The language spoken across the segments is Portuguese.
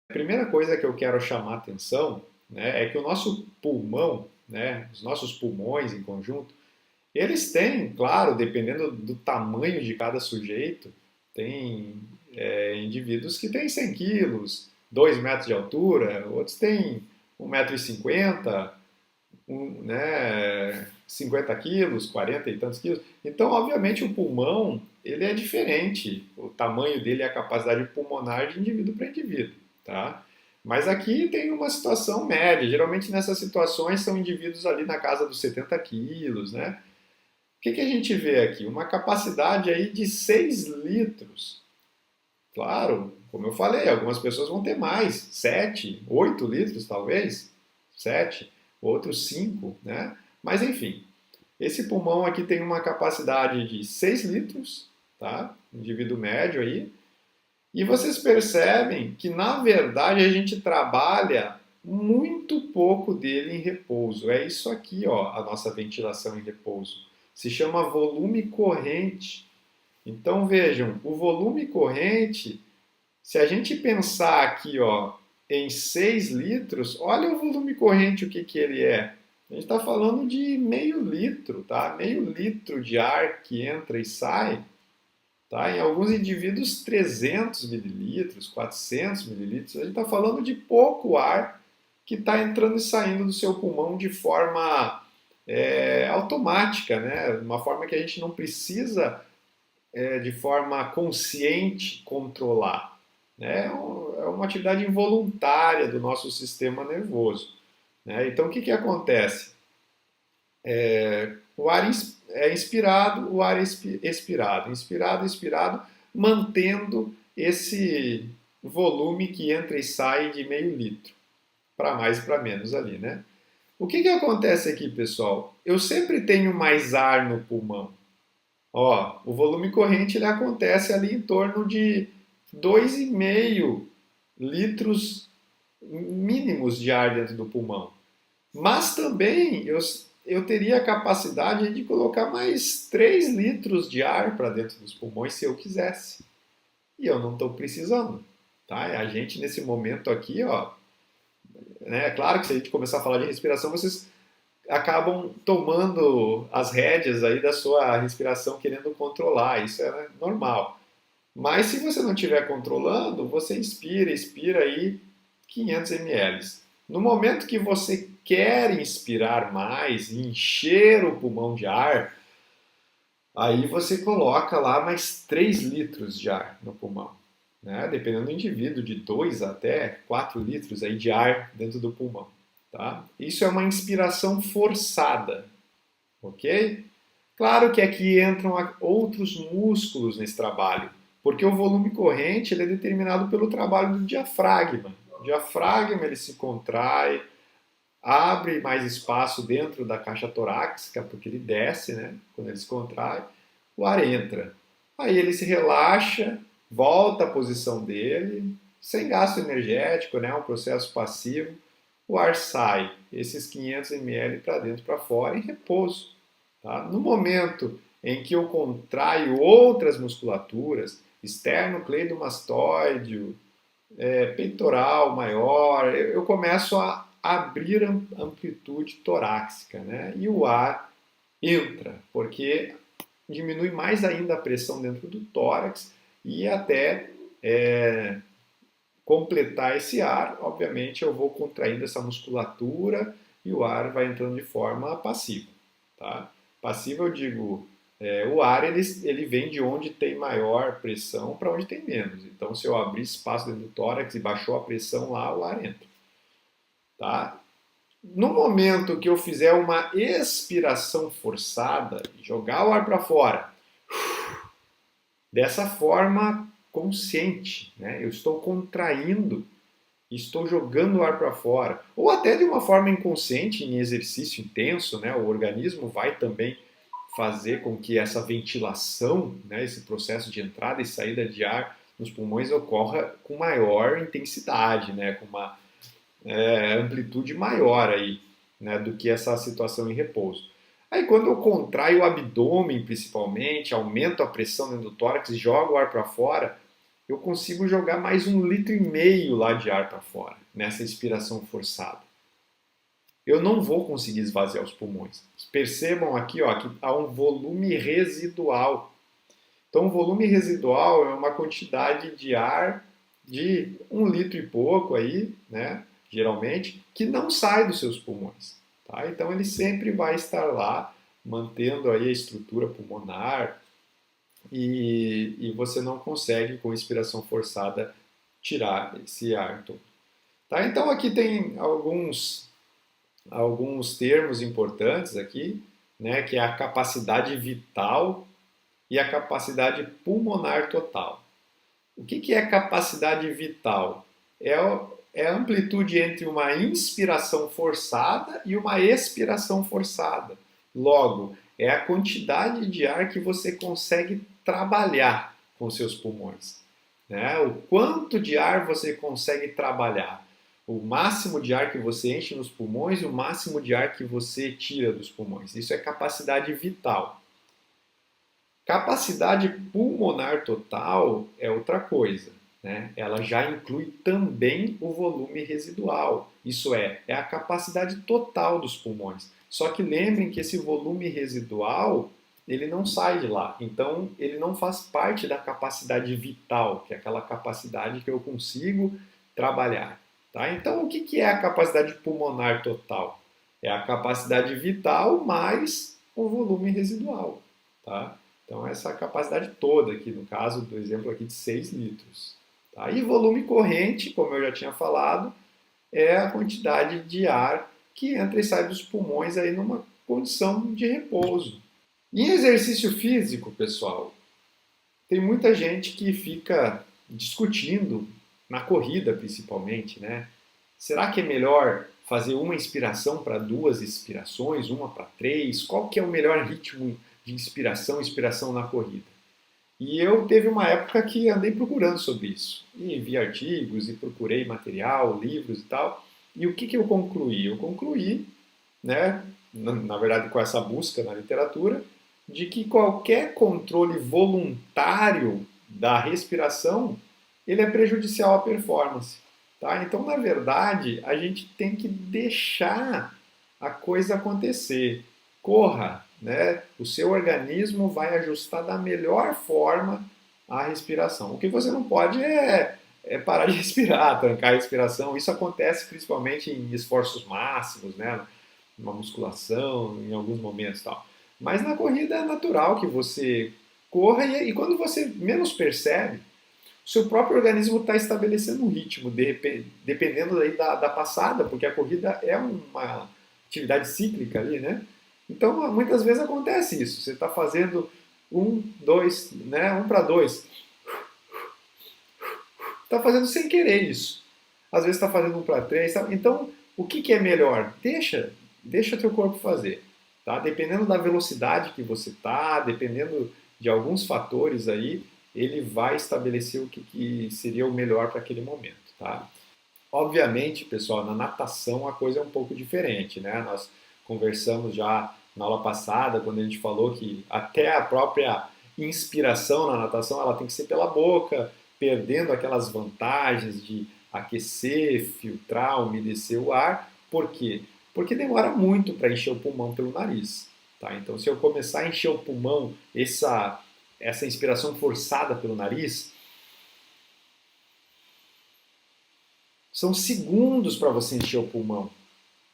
A primeira coisa que eu quero chamar a atenção, né, é que o nosso pulmão, né, os nossos pulmões em conjunto, eles têm, claro, dependendo do tamanho de cada sujeito, tem indivíduos que têm 100 quilos, 2 metros de altura, outros têm 1,50 m, né, 50 quilos, 40 e tantos quilos. Então, obviamente, o pulmão ele é diferente, o tamanho dele e a capacidade pulmonar de indivíduo para indivíduo, tá? Mas aqui tem uma situação média. Geralmente nessas situações são indivíduos ali na casa dos 70 quilos, né? O que a gente vê aqui? Uma capacidade aí de 6 litros. Claro, como eu falei, algumas pessoas vão ter mais, 7, 8 litros talvez, 7, outros 5, né? Mas enfim, esse pulmão aqui tem uma capacidade de 6 litros, tá? Indivíduo médio aí. E vocês percebem que, na verdade, a gente trabalha muito pouco dele em repouso. É isso aqui, ó, a nossa ventilação em repouso. Se chama volume corrente. Então vejam, o volume corrente, se a gente pensar aqui, ó, em 6 litros, olha o volume corrente, o que que ele é. A gente está falando de meio litro, tá? Meio litro de ar que entra e sai, tá? Em alguns indivíduos, 300 mililitros, 400 mililitros. A gente está falando de pouco ar que está entrando e saindo do seu pulmão de forma automática, né? Uma forma que a gente não precisa, de forma consciente, controlar. Né? É uma atividade involuntária do nosso sistema nervoso. Né? Então, o que, que acontece? O ar é inspirado, o ar é expirado, inspirado, expirado, mantendo esse volume que entra e sai de meio litro, para mais e para menos ali, né? O que, que acontece aqui, pessoal? Eu sempre tenho mais ar no pulmão. Ó, o volume corrente ele acontece ali em torno de 2,5 litros mínimos de ar dentro do pulmão. Mas também eu teria a capacidade de colocar mais 3 litros de ar para dentro dos pulmões se eu quisesse. E eu não estou precisando. Tá? A gente, nesse momento aqui, ó, né, é claro que se a gente começar a falar de respiração, vocês acabam tomando as rédeas aí da sua respiração, querendo controlar. Isso é normal. Mas se você não estiver controlando, você inspira, expira aí 500 ml. No momento que você quer inspirar mais, encher o pulmão de ar, aí você coloca lá mais 3 litros de ar no pulmão. Né? Dependendo do indivíduo, de 2 até 4 litros aí de ar dentro do pulmão. Tá? Isso é uma inspiração forçada, ok? Claro que aqui entram outros músculos nesse trabalho, porque o volume corrente ele é determinado pelo trabalho do diafragma. O diafragma ele se contrai, abre mais espaço dentro da caixa torácica, porque ele desce, né? Quando ele se contrai, o ar entra. Aí ele se relaxa, volta à posição dele, sem gasto energético, né? Um processo passivo. O ar sai, esses 500 ml para dentro e para fora, em repouso. Tá? No momento em que eu contraio outras musculaturas, esternocleidomastoide, peitoral maior, eu começo a abrir amplitude torácica, né? E o ar entra, porque diminui mais ainda a pressão dentro do tórax e até completar esse ar, obviamente eu vou contraindo essa musculatura e o ar vai entrando de forma passiva. Tá? Passiva eu digo, o ar ele vem de onde tem maior pressão para onde tem menos. Então se eu abrir espaço dentro do tórax e baixou a pressão lá, o ar entra. Tá? No momento que eu fizer uma expiração forçada, jogar o ar para fora, dessa forma consciente, né? Eu estou contraindo, estou jogando o ar para fora, ou até de uma forma inconsciente, em exercício intenso, né? O organismo vai também fazer com que essa ventilação, né? Esse processo de entrada e saída de ar nos pulmões ocorra com maior intensidade, né? Com uma amplitude maior aí, né? Do que essa situação em repouso. Aí quando eu contraio o abdômen principalmente, aumento a pressão dentro do tórax e jogo o ar para fora, eu consigo jogar mais 1,5 litro lá de ar para fora, nessa expiração forçada. Eu não vou conseguir esvaziar os pulmões. Percebam aqui, ó, que há um volume residual. Então, o volume residual é uma quantidade de ar de 1 litro e pouco aí, né, geralmente, que não sai dos seus pulmões. Tá? Então, ele sempre vai estar lá, mantendo aí a estrutura pulmonar, e você não consegue, com inspiração forçada, tirar esse ar todo. Tá? Então, aqui tem alguns termos importantes aqui, né, que é a capacidade vital e a capacidade pulmonar total. O que é capacidade vital? É a amplitude entre uma inspiração forçada e uma expiração forçada. Logo, é a quantidade de ar que você consegue trabalhar com seus pulmões. Né? O quanto de ar você consegue trabalhar. O máximo de ar que você enche nos pulmões e o máximo de ar que você tira dos pulmões. Isso é capacidade vital. Capacidade pulmonar total é outra coisa. Né? Ela já inclui também o volume residual. Isso é a capacidade total dos pulmões. Só que lembrem que esse volume residual ele não sai de lá. Então, ele não faz parte da capacidade vital, que é aquela capacidade que eu consigo trabalhar. Tá? Então, o que é a capacidade pulmonar total? É a capacidade vital mais o volume residual. Tá? Então, essa capacidade toda aqui, no caso do exemplo aqui de 6 litros. Tá? E volume corrente, como eu já tinha falado, é a quantidade de ar que entra e sai dos pulmões aí numa condição de repouso. Em exercício físico, pessoal, tem muita gente que fica discutindo, na corrida principalmente, né? Será que é melhor fazer uma inspiração para 2 expirações, uma para 3? Qual que é o melhor ritmo de inspiração e expiração na corrida? E eu teve uma época que andei procurando sobre isso. E vi artigos e procurei material, livros e tal. E o que eu concluí? Eu concluí, né, na verdade com essa busca na literatura, de que qualquer controle voluntário da respiração, ele é prejudicial à performance. Tá? Então, na verdade, a gente tem que deixar a coisa acontecer. Corra, né? O seu organismo vai ajustar da melhor forma a respiração. O que você não pode é parar de respirar, trancar a respiração. Isso acontece principalmente em esforços máximos, né? Uma musculação, em alguns momentos, tal. Mas na corrida é natural que você corra e quando você menos percebe, o seu próprio organismo está estabelecendo um ritmo, dependendo daí da passada, porque a corrida é uma atividade cíclica ali, né? Então, muitas vezes acontece isso. Você está fazendo 1, 2, né? 1 para 2. Está fazendo sem querer isso. Às vezes está fazendo 1 para 3. Tá? Então, o que é melhor? Deixa teu corpo fazer. Tá? Dependendo da velocidade que você está, dependendo de alguns fatores aí, ele vai estabelecer o que seria o melhor para aquele momento. Tá? Obviamente, pessoal, na natação a coisa é um pouco diferente. Né? Nós conversamos já na aula passada, quando a gente falou que até a própria inspiração na natação ela tem que ser pela boca, perdendo aquelas vantagens de aquecer, filtrar, umedecer o ar. Por quê? Porque demora muito para encher o pulmão pelo nariz. Tá? Então, se eu começar a encher o pulmão, essa inspiração forçada pelo nariz, são segundos para você encher o pulmão.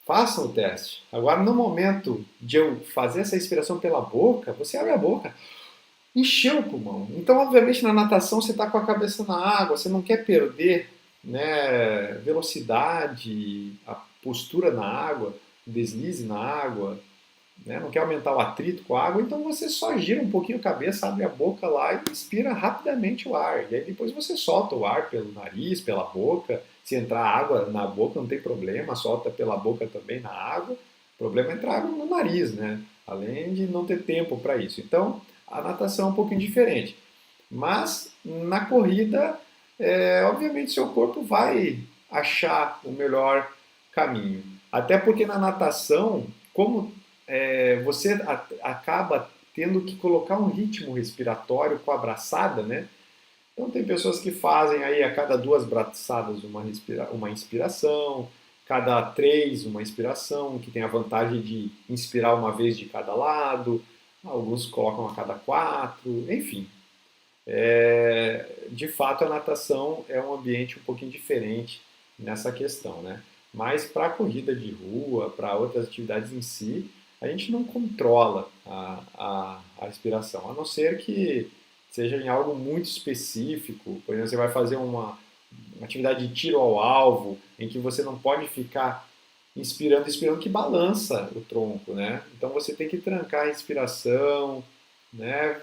Façam o teste. Agora, no momento de eu fazer essa inspiração pela boca, você abre a boca, encheu o pulmão. Então, obviamente, na natação você está com a cabeça na água, você não quer perder, né, velocidade, a postura na água, o deslize na água, né, não quer aumentar o atrito com a água, então você só gira um pouquinho a cabeça, abre a boca lá e inspira rapidamente o ar. E aí depois você solta o ar pelo nariz, pela boca. Se entrar água na boca não tem problema, solta pela boca também na água. O problema é entrar água no nariz, né? Além de não ter tempo para isso. Então, a natação é um pouquinho diferente. Mas, na corrida, obviamente, seu corpo vai achar o melhor caminho. Até porque na natação, como você acaba tendo que colocar um ritmo respiratório com a braçada, né? Então tem pessoas que fazem aí a cada 2 braçadas uma inspiração, cada 3 uma expiração, que tem a vantagem de inspirar uma vez de cada lado, alguns colocam a cada 4, enfim. De fato, a natação é um ambiente um pouquinho diferente nessa questão, né? Mas para a corrida de rua, para outras atividades em si, a gente não controla a respiração, a não ser que seja em algo muito específico. Por exemplo, você vai fazer uma atividade de tiro ao alvo, em que você não pode ficar inspirando, expirando, que balança o tronco, né? Então você tem que trancar a respiração, né?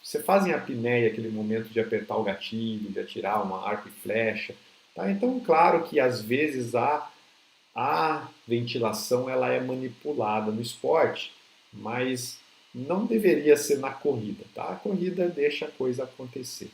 Você faz em apneia aquele momento de apertar o gatilho, de atirar uma arco e flecha. Tá? Então, claro que às vezes a ventilação ela é manipulada no esporte, mas não deveria ser na corrida. Tá? A corrida deixa a coisa acontecer.